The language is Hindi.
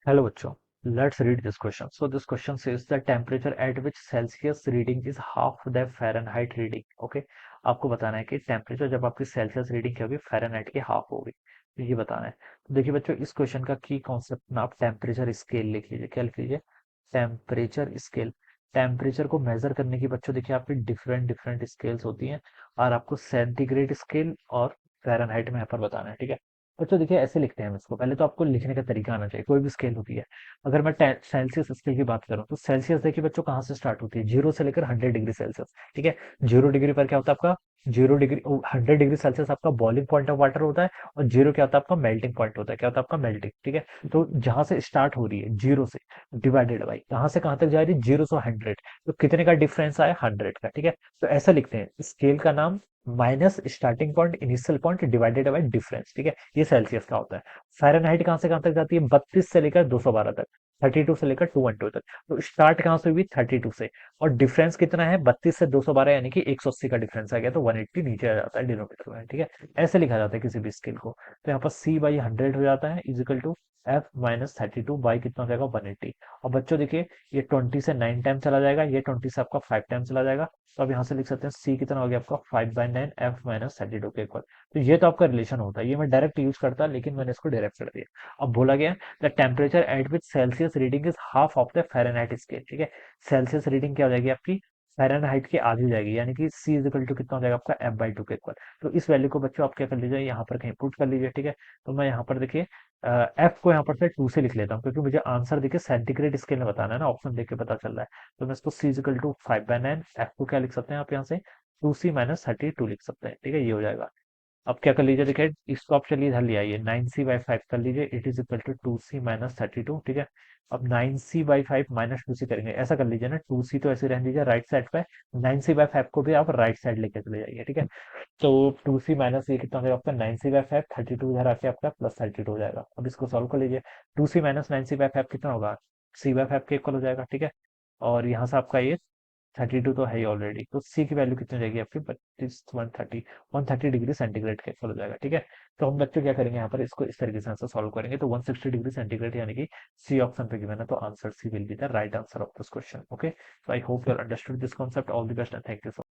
Hello बच्चों, let's read this question. So this question says the temperature at which Celsius reading is half the Fahrenheit reading. Okay, आपको बताना है कि टेम्परेचर जब आपकी सेल्सियस रीडिंग क्या होगी फ़ारेनहाइट की हाफ होगी, तो ये बताना है। तो देखिए बच्चों, इस क्वेश्चन का की कॉन्सेप्ट ना आप टेम्परेचर स्केल लिख लीजिए। क्या लिख लीजिए? Temperature scale. टेम्परेचर को मेजर करने की बच्चों देखिए आपकी डिफरेंट डिफरेंट स्केल्स होती हैं, और आपको सेंटीग्रेड स्केल और फ़ारेनहाइट में यहाँ पर बताना है। ठीक है बच्चों, देखिए ऐसे लिखते हैं हम इसको। पहले तो आपको लिखने का तरीका आना चाहिए, कोई भी स्केल होती है। अगर मैं सेल्सियस स्केल की बात करूं तो सेल्सियस देखिए बच्चों कहाँ से स्टार्ट होती है, 0 से लेकर 100 डिग्री सेल्सियस। ठीक है, 0 डिग्री पर क्या होता है आपका, 0 डिग्री, 100 डिग्री सेल्सियस आपका बॉइलिंग पॉइंट ऑफ वाटर होता है, और 0 क्या होता है आपका मेल्टिंग पॉइंट होता है। क्या होता है आपका मेल्टिंग। ठीक है, तो जहां से स्टार्ट हो रही है 0 से, डिवाइडेड बाई कहाँ से कहाँ तक जा रही है, 0 से 100, तो कितने का डिफरेंस आया, 100 का। ठीक है, तो ऐसा लिखते हैं स्केल का नाम minus starting point initial point divided by difference. ठीक है, ये सेल्सियस का होता है। फ़ारेनहाइट कहाँ से कहाँ तक जाती है, 32 से लेकर 212 तक, 32 से लेकर 212 तक। तो स्टार्ट कहाँ से हुई, 32 से, और डिफरेंस कितना है, 32 से 212, यानी कि 180 का डिफरेंस आ गया, तो 180 नीचे आ जाता है डिनोमिनेटर में। ठीक है, ऐसे लिखा जाता है किसी भी स्केल को। तो यहाँ पर C/100 हो जाता है इजिकल टू F-32 बाई कितना हो जाएगा, 180। और बच्चों देखिए, ये 20 से 9 टाइम चला जाएगा, ये 20 से आपका 5 टाइम चला जाएगा, तो अब यहाँ से लिख सकते हैं C कितना हो गया आपका, 5/9 F-32 के इक्वल। तो ये तो आपका रिलेशन होता है, ये मैं डायरेक्ट यूज करता, लेकिन मैंने इसको डायरेक्ट कर दिया। अब बोला गया the temperature at which Celsius reading is half of the Fahrenheit scale. ठीक है, सेल्सियस रीडिंग क्या हो जाएगी आपकी, फ़ारेनहाइट की आधी हो जाएगी, यानी कि C इज इक्वल टू कितना हो जाएगा आपका, F/2 के इक्वल। तो इस वैल्यू को बच्चों आप क्या कर लीजिए, यहाँ पर कहीं पुट कर लीजिए। ठीक है, तो मैं यहाँ पर देखिए एफ को यहाँ पर से 2 से लिख लेता हूँ, क्योंकि मुझे आंसर देखिए सेंटीग्रेड स्केल में बताना है ना, ऑप्शन देख के पता चल रहा है। तो मैं इसको C is equal to 5/9, F को क्या लिख सकते हैं आप यहाँ से, 2C - 32 लिख सकते हैं। ठीक है, ये हो जाएगा। अब क्या कर लीजिए, देखिए इसको आप चलिए इधर ले आइए, 9C/5 कर लीजिए, it is equal to 2C - 32। ठीक है, अब 9C/5 -2C करेंगे, ऐसा कर लीजिए ना, 2C तो ऐसे रहने दीजिए राइट साइड पे, 9C/5 को भी आप राइट साइड लेके चले जाइए। ठीक है, तो 2C माइनस ये कितना हो जाएगा आपका, 9C/5, 32 इधर आके आपका +32 हो जाएगा। अब इसको सॉल्व कर लीजिए, 2C माइनस 9C/5 कितना होगा, C/5 के इक्वल हो जाएगा। ठीक है, और यहाँ से आपका ये 32 तो है ही ऑलरेडी, तो सी की वैल्यू कितनी हो जाएगी आपकी, 130 डिग्री सेंटीग्रेड के इक्वल हो जाएगा। ठीक है, तो हम बच्चों क्या करेंगे यहाँ पर, इसको इस तरीके से आंसर सॉल्व करेंगे, तो 160 डिग्री सेंटीग्रेड यानी कि सी ऑप्शन पे गिवन है, तो answer C will be the right answer of this question. Okay, so I hope you understood this concept. All the best and thank you so